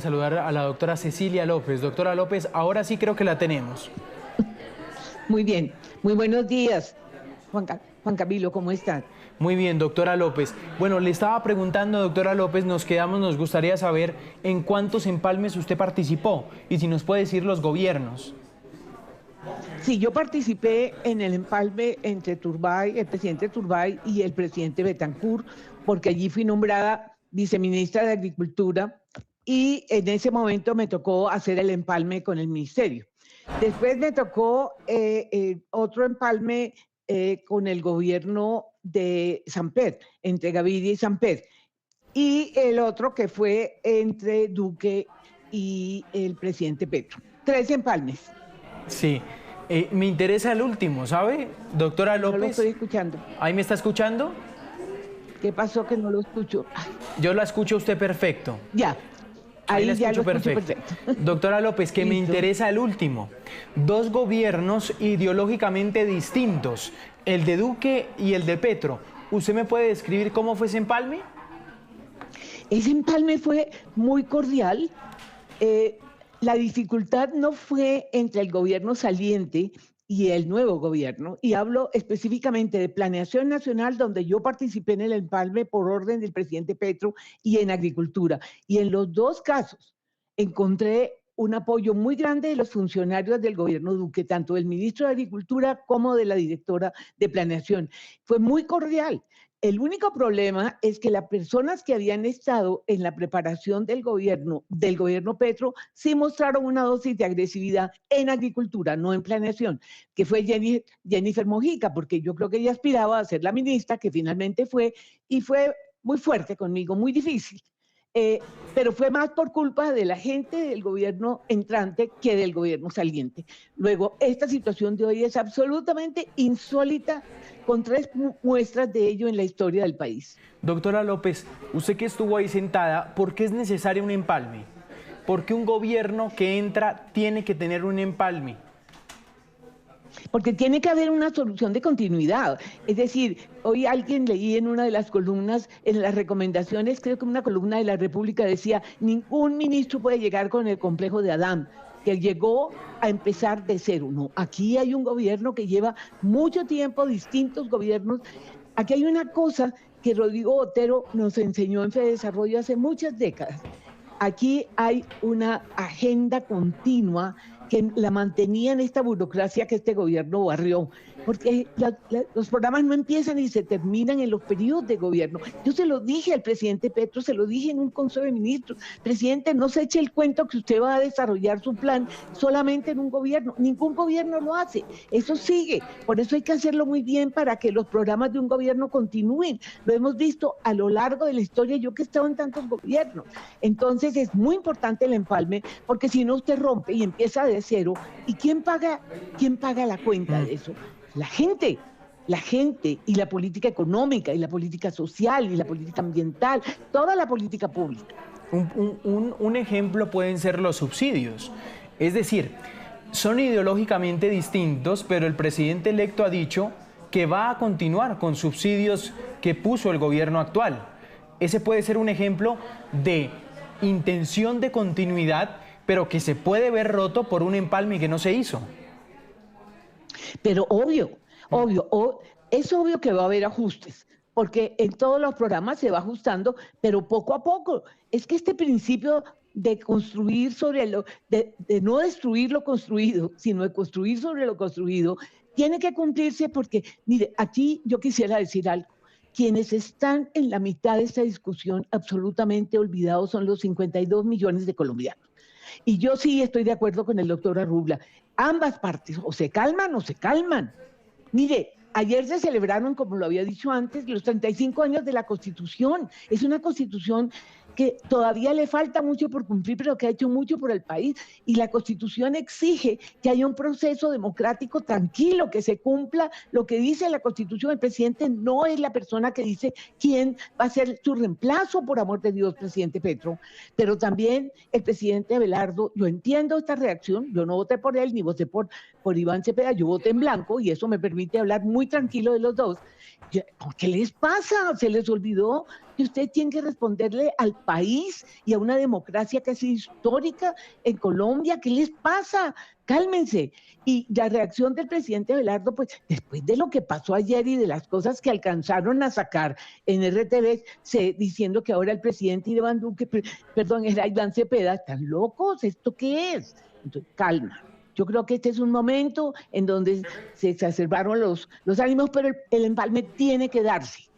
Saludar a la doctora Cecilia López. Doctora López, ahora sí creo que la tenemos. Muy bien, muy buenos días, Juan Camilo, ¿cómo estás? Muy bien, doctora López. Bueno, le estaba preguntando, doctora López, nos gustaría saber en cuántos empalmes usted participó y si nos puede decir los gobiernos. Sí, yo participé en el empalme entre Turbay, el presidente Turbay y el presidente Betancur, porque allí fui nombrada viceministra de Agricultura y en ese momento me tocó hacer el empalme con el ministerio. Después me tocó otro empalme con el gobierno de Samper, entre Gaviria y Samper, y el otro que fue entre Duque y el presidente Petro. Tres empalmes. Sí, me interesa el último, ¿sabe? Doctora No lo López, estoy escuchando. ¿ahí me está escuchando? ¿Qué pasó que no lo escucho? Ay, Yo la escucho a usted perfecto. ya, Ahí la ahí ya lo escucho escucho perfecto. perfecto. Doctora López, que me Listo. interesa el último. Dos gobiernos ideológicamente distintos, el de Duque y el de Petro. ¿Usted me puede describir cómo fue ese empalme? Ese empalme fue muy cordial. Eh, la dificultad no fue entre el gobierno saliente y el nuevo gobierno, y hablo específicamente de Planeación Nacional, donde yo participé en el empalme por orden del presidente Petro, y en Agricultura. Y en los dos casos encontré un apoyo muy grande de los funcionarios del gobierno Duque, tanto del ministro de Agricultura como de la directora de Planeación. Fue muy cordial. El único problema es que las personas que habían estado en la preparación del gobierno Petro, sí mostraron una dosis de agresividad en agricultura, no en planeación, que fue Jennifer Mojica, porque yo creo que ella aspiraba a ser la ministra, que finalmente fue, y fue muy fuerte conmigo, muy difícil. Pero fue más por culpa de la gente del gobierno entrante que del gobierno saliente. Luego, esta situación de hoy es absolutamente insólita, con tres muestras de ello en la historia del país. Doctora López, usted que estuvo ahí sentada, ¿por qué es necesario un empalme? ¿Por qué un gobierno que entra tiene que tener un empalme? Porque tiene que haber una solución de continuidad. Es decir, hoy alguien leí en una de las columnas, en las recomendaciones, creo que una columna de la República decía, ningún ministro puede llegar con el complejo de Adán, que llegó a empezar de cero. No, aquí hay un gobierno que lleva mucho tiempo, distintos gobiernos. Aquí hay una cosa que Rodrigo Botero nos enseñó en Fedesarrollo hace muchas décadas. Aquí hay una agenda continua que la mantenía en esta burocracia que este gobierno barrió, porque los programas no empiezan y se terminan en los periodos de gobierno. Yo se lo dije al presidente Petro, se lo dije en un consejo de ministros, presidente, no se eche el cuento que usted va a desarrollar su plan solamente en un gobierno, ningún gobierno lo hace, eso sigue, por eso hay que hacerlo muy bien para que los programas de un gobierno continúen, lo hemos visto a lo largo de la historia, yo que he estado en tantos gobiernos, entonces es muy importante el empalme, porque si no usted rompe y empieza de cero, ¿y quién paga la cuenta de eso? La gente y la política económica y la política social y la política ambiental, toda la política pública. Un ejemplo pueden ser los subsidios. Es decir, son ideológicamente distintos, pero el presidente electo ha dicho que va a continuar con subsidios que puso el gobierno actual. Ese puede ser un ejemplo de intención de continuidad, pero que se puede ver roto por un empalme que no se hizo. Pero es obvio que va a haber ajustes, porque en todos los programas se va ajustando, pero poco a poco. Es que este principio de construir de no destruir lo construido, sino de construir sobre lo construido, tiene que cumplirse porque, mire, aquí yo quisiera decir algo. Quienes están en la mitad de esta discusión absolutamente olvidados son los 52 millones de colombianos. Y yo sí estoy de acuerdo con el doctor Arrubla. Ambas partes, o se calman o se calman. Mire, ayer se celebraron, como lo había dicho antes, los 35 años de la Constitución. Es una Constitución que todavía le falta mucho por cumplir, pero que ha hecho mucho por el país. Y la Constitución exige que haya un proceso democrático tranquilo, que se cumpla lo que dice la Constitución. El presidente no es la persona que dice quién va a ser su reemplazo, por amor de Dios, presidente Petro. Pero también el presidente Abelardo, yo entiendo esta reacción, yo no voté por él, ni voté por Iván Cepeda, yo voté en blanco y eso me permite hablar muy tranquilo de los dos. ¿Qué les pasa? ¿Se les olvidó? que usted tiene que responderle al país y a una democracia que es histórica en Colombia. ¿Qué les pasa? Cálmense. Y la reacción del presidente Abelardo, pues después de lo que pasó ayer y de las cosas que alcanzaron a sacar en RTV, diciendo que ahora el presidente Iván Duque, perdón, era Iván Cepeda, ¿están locos? ¿Esto qué es? Entonces, calma. Yo creo que este es un momento en donde se exacerbaron los ánimos, pero el empalme tiene que darse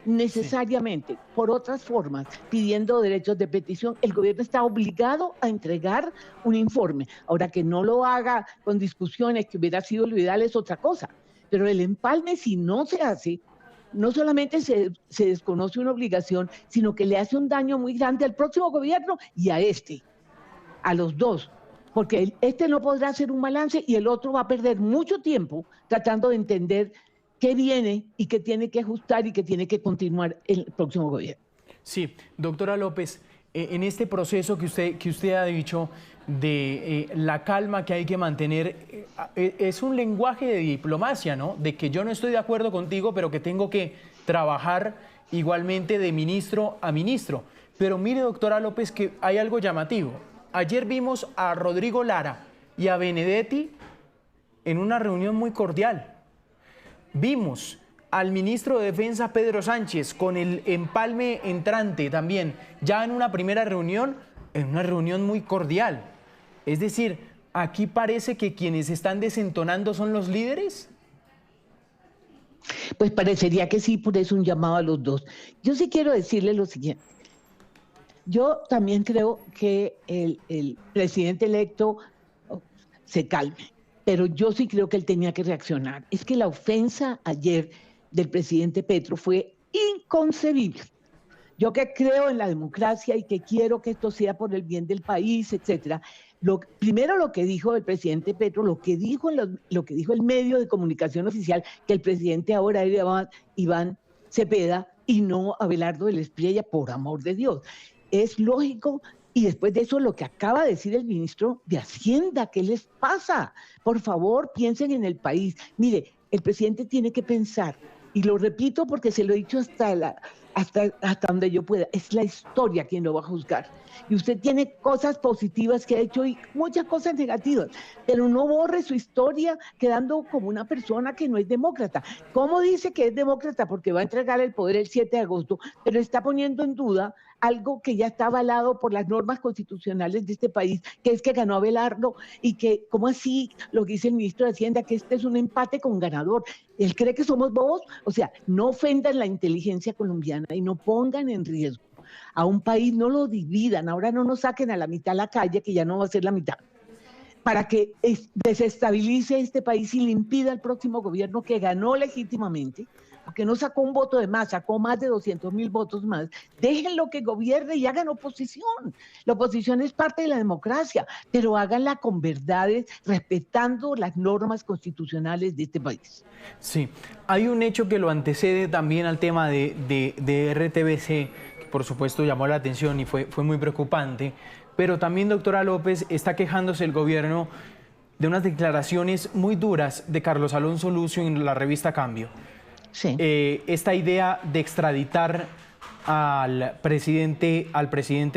necesariamente, por otras formas, pidiendo derechos de petición. El gobierno está obligado a entregar un informe. Ahora, que no lo haga con discusiones, que hubiera sido lo ideal, es otra cosa. Pero el empalme, si no se hace, no solamente se desconoce una obligación, sino que le hace un daño muy grande al próximo gobierno y a los dos, porque este no podrá hacer un balance y el otro va a perder mucho tiempo tratando de entender qué viene y qué tiene que ajustar y qué tiene que continuar el próximo gobierno. Sí, doctora López, en este proceso que usted ha dicho de la calma que hay que mantener, es un lenguaje de diplomacia, ¿no? De que yo no estoy de acuerdo contigo, pero que tengo que trabajar igualmente de ministro a ministro. Pero mire, doctora López, que hay algo llamativo. Ayer vimos a Rodrigo Lara y a Benedetti en una reunión muy cordial. Vimos al ministro de Defensa, Pedro Sánchez, con el empalme entrante también, ya en una primera reunión, en una reunión muy cordial. Es decir, aquí parece que quienes están desentonando son los líderes. Pues parecería que sí, por eso un llamado a los dos. Yo sí quiero decirle lo siguiente. Yo también creo que el presidente electo se calme, pero yo sí creo que él tenía que reaccionar. Es que la ofensa ayer del presidente Petro fue inconcebible. Yo que creo en la democracia y que quiero que esto sea por el bien del país, etcétera. Primero lo que dijo el presidente Petro, lo que dijo el medio de comunicación oficial, que el presidente ahora era Iván Cepeda y no Abelardo del Espriella, por amor de Dios. Es lógico. Y después de eso, lo que acaba de decir el ministro de Hacienda, ¿qué les pasa? Por favor, piensen en el país. Mire, el presidente tiene que pensar, y lo repito porque se lo he dicho hasta donde yo pueda, es la historia quien lo va a juzgar. Y usted tiene cosas positivas que ha hecho y muchas cosas negativas, pero no borre su historia quedando como una persona que no es demócrata. ¿Cómo dice que es demócrata? Porque va a entregar el poder el 7 de agosto, pero está poniendo en duda algo que ya está avalado por las normas constitucionales de este país, que es que ganó Abelardo y que, ¿cómo así? Lo que dice el ministro de Hacienda, que este es un empate con ganador. ¿Él cree que somos bobos? O sea, no ofendan la inteligencia colombiana y no pongan en riesgo a un país, no lo dividan, ahora no nos saquen a la mitad a la calle, que ya no va a ser la mitad, para que desestabilice este país y le impida al próximo gobierno que ganó legítimamente, porque no sacó un voto de más, sacó más de 200.000 votos más. Déjenlo que gobierne y hagan oposición. La oposición es parte de la democracia, pero háganla con verdades, respetando las normas constitucionales de este país. Sí, hay un hecho que lo antecede también al tema de RTBC, que por supuesto llamó la atención y fue muy preocupante, pero también, doctora López, está quejándose el gobierno de unas declaraciones muy duras de Carlos Alonso Lucio en la revista Cambio. Sí. Esta idea de extraditar al presidente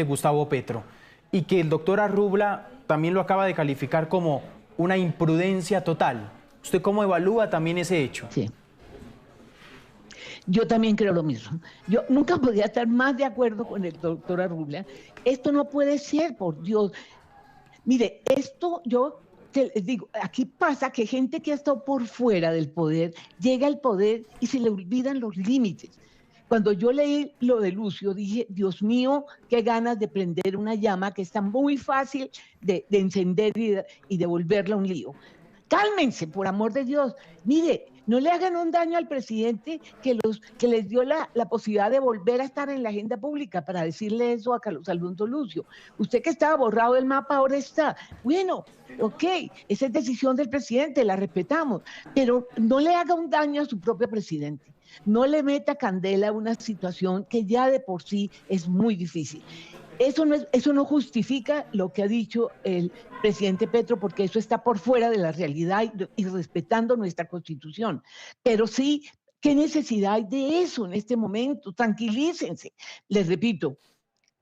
Gustavo Petro, y que el doctor Arrubla también lo acaba de calificar como una imprudencia total. ¿Usted cómo evalúa también ese hecho? Sí. Yo también creo lo mismo. Yo nunca podía estar más de acuerdo con el doctor Arrubla. Esto no puede ser, por Dios. Mire, esto yo te digo, aquí pasa que gente que ha estado por fuera del poder llega al poder y se le olvidan los límites. Cuando yo leí lo de Lucio, dije, Dios mío, qué ganas de prender una llama que está muy fácil de encender y de volverla un lío. Cálmense, por amor de Dios. Mire, no le hagan un daño al presidente que les dio la posibilidad de volver a estar en la agenda pública, para decirle eso a Carlos Alonso Lucio. Usted que estaba borrado del mapa ahora está. Bueno, ok, esa es decisión del presidente, la respetamos, pero no le haga un daño a su propio presidente. No le meta candela a una situación que ya de por sí es muy difícil. Eso no justifica lo que ha dicho el presidente Petro, porque eso está por fuera de la realidad y respetando nuestra Constitución. Pero sí ¿Qué necesidad hay de eso en este momento? Tranquilícense. Les repito,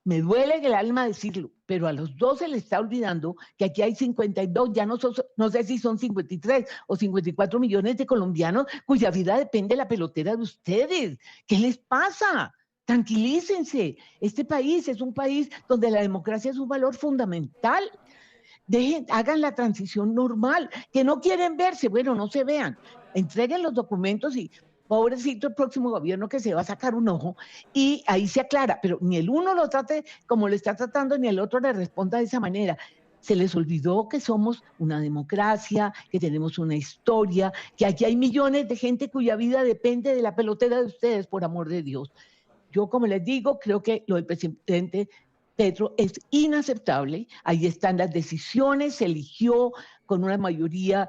me duele en el alma decirlo, pero a los dos se les está olvidando que aquí hay 52, ya no sé si son 53 o 54 millones de colombianos cuya vida depende de la pelotera de ustedes. ¿Qué les pasa? Tranquilícense. Este país es un país donde la democracia es un valor fundamental. Hagan la transición normal. Que no quieren verse, bueno, no se vean. Entreguen los documentos y pobrecito el próximo gobierno que se va a sacar un ojo y ahí se aclara, pero ni el uno lo trate como lo está tratando, ni el otro le responda de esa manera. Se les olvidó que somos una democracia, que tenemos una historia, que aquí hay millones de gente cuya vida depende de la pelotera de ustedes, por amor de Dios. Yo, como les digo, creo que lo del presidente Petro es inaceptable. Ahí están las decisiones, se eligió con una mayoría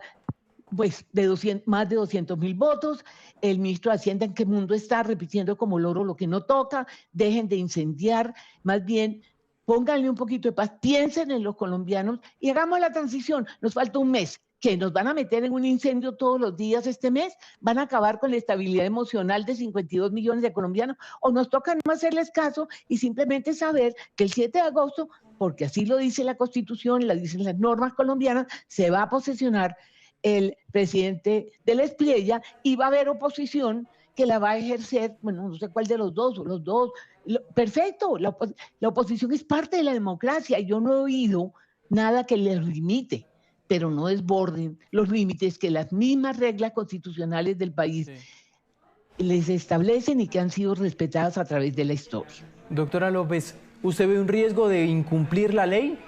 pues de más de 200.000 votos. El ministro de Hacienda, ¿en qué mundo está? Repitiendo como loro lo que no toca. Dejen de incendiar, más bien pónganle un poquito de paz, piensen en los colombianos y hagamos la transición. Nos falta un mes. ¿Que nos van a meter en un incendio todos los días este mes? ¿Van a acabar con la estabilidad emocional de 52 millones de colombianos? ¿O nos toca no hacerles caso y simplemente saber que el 7 de agosto, porque así lo dice la Constitución, lo dicen las normas colombianas, se va a posesionar el presidente de la Espriella y va a haber oposición que la va a ejercer, bueno, no sé cuál de los dos, perfecto, la oposición es parte de la democracia, yo no he oído nada que les limite, pero no desborden los límites que las mismas reglas constitucionales del país les establecen y que han sido respetadas a través de la historia. Doctora López, ¿usted ve un riesgo de incumplir la ley?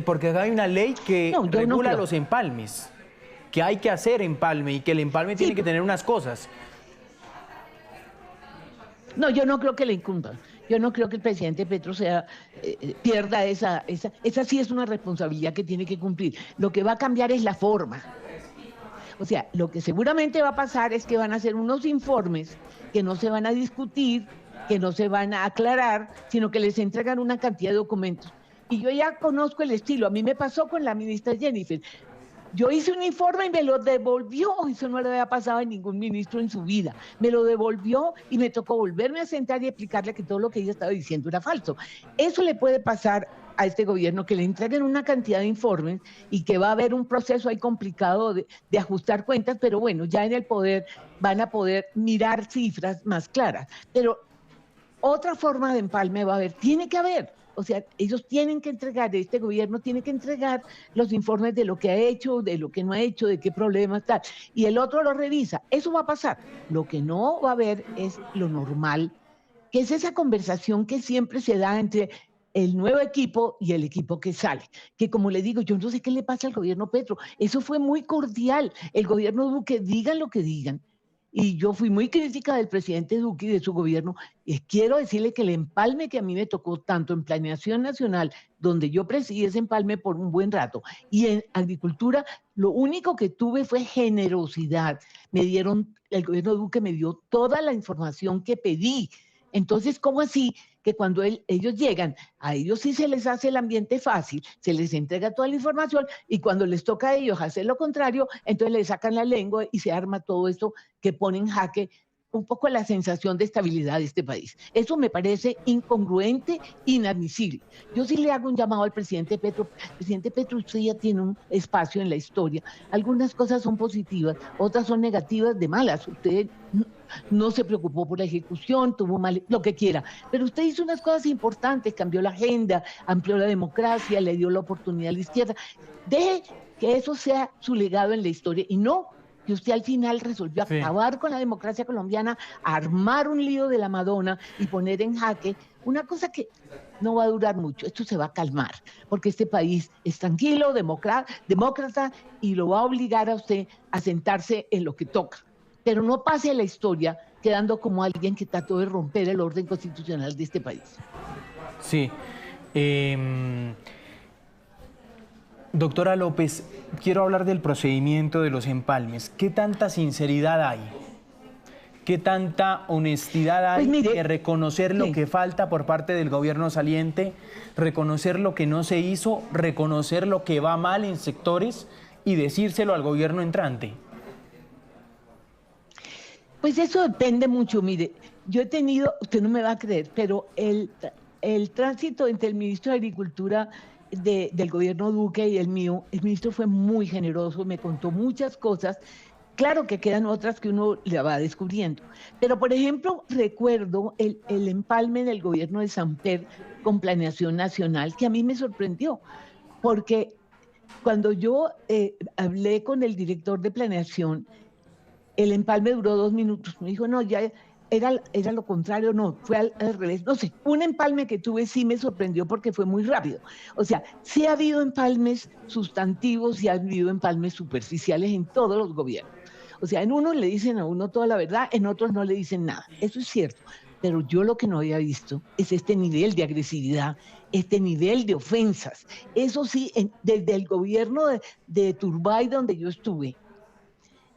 Porque acá hay una ley que regula los empalmes, que hay que hacer empalme y que el empalme tiene que tener unas cosas. No, yo no creo que le incumba. Yo no creo que el presidente Petro pierda esa sí es una responsabilidad que tiene que cumplir. Lo que va a cambiar es la forma. O sea, lo que seguramente va a pasar es que van a hacer unos informes que no se van a discutir, que no se van a aclarar, sino que les entregan una cantidad de documentos. Y yo ya conozco el estilo. A mí me pasó con la ministra Jennifer. Yo hice un informe y me lo devolvió. Eso no le había pasado a ningún ministro en su vida. Me lo devolvió y me tocó volverme a sentar y explicarle que todo lo que ella estaba diciendo era falso. Eso le puede pasar a este gobierno, que le entreguen una cantidad de informes y que va a haber un proceso ahí complicado de ajustar cuentas, pero bueno, ya en el poder van a poder mirar cifras más claras. Pero otra forma de empalme va a haber, tiene que haber. O sea, ellos tienen que entregar, este gobierno tiene que entregar los informes de lo que ha hecho, de lo que no ha hecho, de qué problemas está. Y el otro lo revisa. Eso va a pasar. Lo que no va a haber es lo normal, que es esa conversación que siempre se da entre el nuevo equipo y el equipo que sale. Que como le digo, yo no sé qué le pasa al gobierno Petro. Eso fue muy cordial. El gobierno Duque, digan lo que digan. Y yo fui muy crítica del presidente Duque y de su gobierno, y quiero decirle que el empalme que a mí me tocó tanto en Planeación Nacional, donde yo presidí ese empalme por un buen rato, y en Agricultura, lo único que tuve fue generosidad. El gobierno Duque me dio toda la información que pedí. Entonces, ¿cómo así que cuando ellos llegan, a ellos sí se les hace el ambiente fácil, se les entrega toda la información y cuando les toca a ellos hacer lo contrario, entonces les sacan la lengua y se arma todo esto que pone en jaque un poco la sensación de estabilidad de este país? Eso me parece incongruente, inadmisible. Yo sí le hago un llamado al presidente Petro. Presidente Petro, usted ya tiene un espacio en la historia. Algunas cosas son positivas, otras son negativas de malas. Usted no se preocupó por la ejecución, tuvo mal, lo que quiera, pero usted hizo unas cosas importantes, cambió la agenda, amplió la democracia, le dio la oportunidad a la izquierda. Deje que eso sea su legado en la historia y no que usted al final resolvió acabar con la democracia colombiana, armar un lío de la Madonna y poner en jaque una cosa que no va a durar mucho. Esto se va a calmar, porque este país es tranquilo, demócrata, y lo va a obligar a usted a sentarse en lo que toca. Pero no pase a la historia quedando como alguien que trató de romper el orden constitucional de este país. Sí. Doctora López, quiero hablar del procedimiento de los empalmes. ¿Qué tanta sinceridad hay? ¿Qué tanta honestidad hay de reconocer lo que falta por parte del gobierno saliente, reconocer lo que no se hizo, reconocer lo que va mal en sectores y decírselo al gobierno entrante? Pues eso depende mucho. Mire, yo he tenido, usted no me va a creer, pero el tránsito entre el ministro de Agricultura del gobierno Duque y el mío, el ministro fue muy generoso, me contó muchas cosas. Claro que quedan otras que uno le va descubriendo. Pero, por ejemplo, recuerdo el empalme en el gobierno de Samper con Planeación Nacional, que a mí me sorprendió, porque cuando yo hablé con el director de Planeación, el empalme duró 2 minutos. Me dijo, no, ya era lo contrario, no, fue al revés. No sé, un empalme que tuve sí me sorprendió porque fue muy rápido. O sea, sí ha habido empalmes sustantivos y ha habido empalmes superficiales en todos los gobiernos. O sea, en unos le dicen a uno toda la verdad, en otros no le dicen nada. Eso es cierto. Pero yo lo que no había visto es este nivel de agresividad, este nivel de ofensas. Eso sí, desde el gobierno de Turbay, donde yo estuve,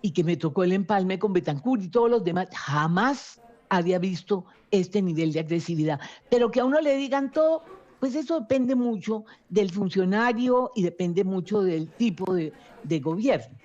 y que me tocó el empalme con Betancur y todos los demás, jamás había visto este nivel de agresividad. Pero que a uno le digan todo, pues eso depende mucho del funcionario y depende mucho del tipo de gobierno.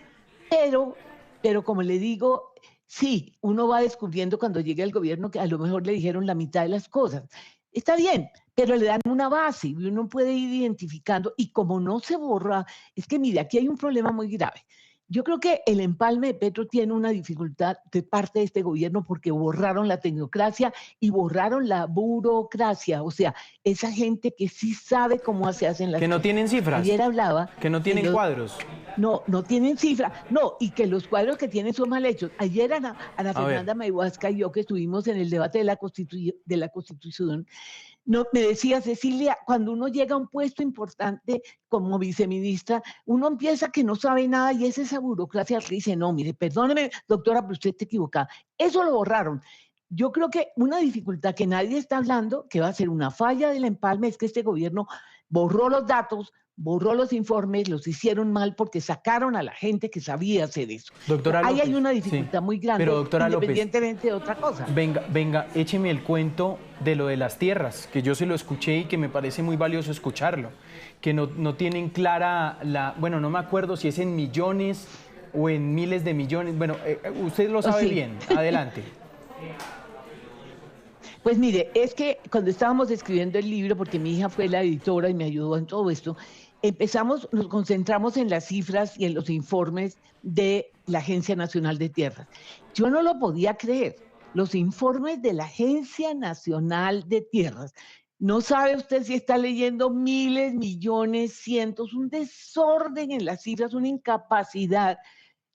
Pero, pero como le digo, sí, uno va descubriendo cuando llega al gobierno que a lo mejor le dijeron la mitad de las cosas. Está bien, pero le dan una base y uno puede ir identificando. Y como no se borra, es que mire, aquí hay un problema muy grave. Yo creo que el empalme de Petro tiene una dificultad de parte de este gobierno porque borraron la tecnocracia y borraron la burocracia. O sea, esa gente que sí sabe cómo se hacen las Que cosas. no tienen cifras. Ayer hablaba. Que no tienen cuadros. No, no tienen cifra. No, y que los cuadros que tienen son mal hechos. Ayer Ana Fernanda Mayhuasca y yo, que estuvimos en el debate de la Constitución, no, me decía, Cecilia, cuando uno llega a un puesto importante como viceministra, uno empieza que no sabe nada y es esa burocracia que dice, no, mire, perdóneme, doctora, pero usted está equivocada. Eso lo borraron. Yo creo que una dificultad que nadie está hablando, que va a ser una falla del empalme, es que este gobierno borró los datos, borró los informes, los hicieron mal porque sacaron a la gente que sabía hacer eso. Doctora López, ahí hay una dificultad muy grande, pero doctora independientemente de otra cosa. Venga, écheme el cuento de lo de las tierras, que yo se lo escuché y que me parece muy valioso escucharlo, que no tienen clara bueno, no me acuerdo si es en millones o en miles de millones, bueno, usted lo sabe bien, adelante. Pues mire, es que cuando estábamos escribiendo el libro, porque mi hija fue la editora y me ayudó en todo esto, nos concentramos en las cifras y en los informes de la Agencia Nacional de Tierras. Yo no lo podía creer. Los informes de la Agencia Nacional de Tierras. No sabe usted si está leyendo miles, millones, cientos, un desorden en las cifras, una incapacidad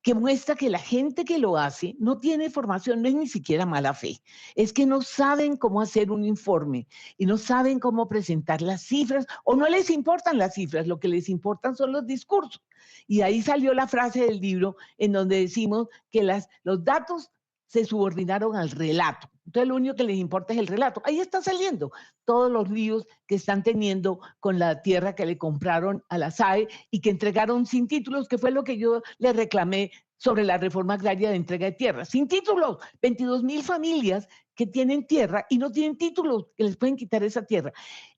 que muestra que la gente que lo hace no tiene formación, no es ni siquiera mala fe, es que no saben cómo hacer un informe y no saben cómo presentar las cifras o no les importan las cifras, lo que les importan son los discursos. Y ahí salió la frase del libro en donde decimos que los datos se subordinaron al relato. Entonces lo único que les importa es el relato. Ahí está saliendo todos los líos que están teniendo con la tierra que le compraron a la SAE y que entregaron sin títulos, que fue lo que yo le reclamé sobre la reforma agraria de entrega de tierra. Sin títulos, 22.000 familias que tienen tierra y no tienen títulos, que les pueden quitar esa tierra.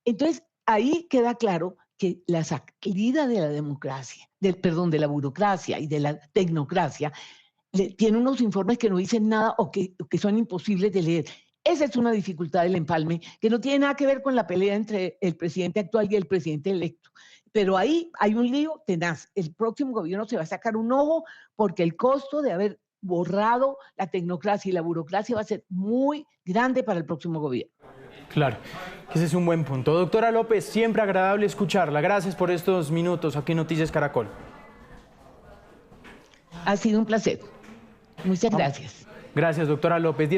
Entonces ahí queda claro que la salida de la democracia, de la burocracia y de la tecnocracia, tiene unos informes que no dicen nada o que son imposibles de leer. Esa es una dificultad del empalme, que no tiene nada que ver con la pelea entre el presidente actual y el presidente electo. Pero ahí hay un lío tenaz. El próximo gobierno se va a sacar un ojo porque el costo de haber borrado la tecnocracia y la burocracia va a ser muy grande para el próximo gobierno. Claro, ese es un buen punto. Doctora López, siempre agradable escucharla. Gracias por estos minutos aquí en Noticias Caracol. Ha sido un placer. Muchas gracias. Gracias, doctora López.